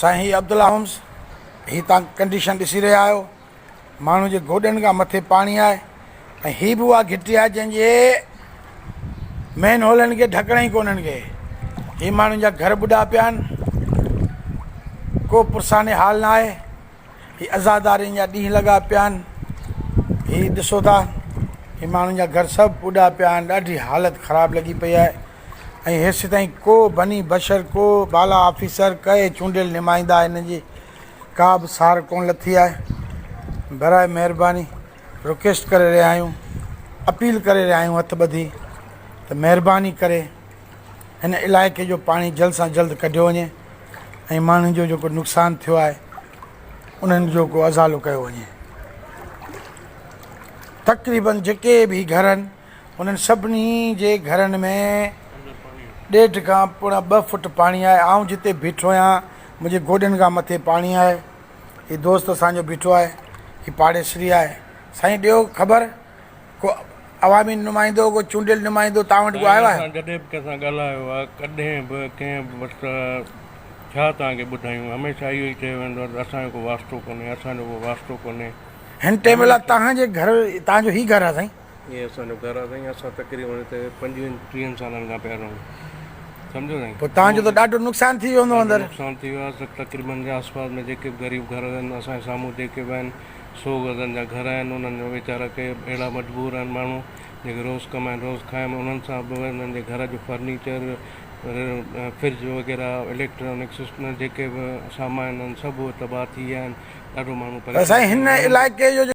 साईं अब्दुल्ला होम्स ही तव्हां कंडीशन ॾिसी रहिया आहियो। माण्हू जे गोॾनि खां मथे पाणी आहे ऐं हीअ बि उहा घिटी आहे जंहिंजे मेन होलनि खे ढकण ई कोन्हनि खे। हीअ माण्हुनि जा घर ॿुॾा पिया आहिनि, को पुरसाने हाल न आहे। हीअ अज़ादारी जा ॾींहं लॻा पिया आहिनि। हीअ ॾिसो था, हीअ माण्हुनि जा घर सभु ॿुॾा पिया आहिनि। ॾाढी हालति ख़राबु लॻी पई आहे ऐं हेसि ताईं को बनी बशर, को बाला ऑफिसर, कंहिं चूंडियल नुमाइंदा हिन जी का बि सार कोन लथी आहे। बराए महिरबानी रिक्वेस्ट करे रहिया आहियूं, अपील करे रहिया आहियूं हथ ॿधी त महिरबानी करे हिन इलाइक़े जो पाणी जल्द सां जल्द कढियो वञे ऐं माण्हुनि जो जेको नुक़सानु थियो आहे उन्हनि जो को अज़ालो कयो वञे। तक़रीबन जेके बि घर आहिनि उन्हनि सभिनी जे घरनि में 1.5 खां पोणा 2 फुट पाणी आहे। आउं जिते बीठो आहियां मुंहिंजे गोॾनि खां मथे पाणी आहे। हीउ दोस्त असांजो बीठो आहे, हीउ पाड़ेसरी आहे। साईं ॾियो ख़बर, को अवामी नुमाइंदो, को चूंडियल नुमाइंदो तव्हां वटि को आयो आहे? जॾहिं बि कंहिंसां ॻाल्हायो आहे, कॾहिं बि कंहिं बि वटि छा तव्हांखे ॿुधायूं, हमेशह इहो ई चयो वेंदो आहे असांजो को वास्तो कोन्हे, असांजो को वास्तो कोन्हे। हिन टाइम महिल तव्हांजे घर, तव्हांजो ई घर आहे साईं? इहे असांजो घर आहे साईं। असां तक़रीबन हिते 25-30 सालनि खां पिया रहूं, सम्झो साईं। पोइ तव्हांजो त ॾाढो नुक़सानु थी वियो हूंदो अंदरि? नुक़सानु थी वियो आहे। तक़रीबन जे आसपास में जेके बि ग़रीब घर आहिनि, असांजे साम्हूं जेके बि आहिनि 100 गज़नि जा घर आहिनि, उन्हनि जो वीचारा के अहिड़ा मजबूर आहिनि माण्हू जेके रोज़ु कमाइनि रोज़ु खाइनि। उन्हनि सां बि उन्हनि जे घर जो फर्नीचर, फ्रिज वग़ैरह, इलेक्ट्रॉनिक सिस्टम जेके बि सामान आहिनि सभु तबाह थी विया आहिनि। ॾाढो माण्हू साईं हिन इलाइक़े जो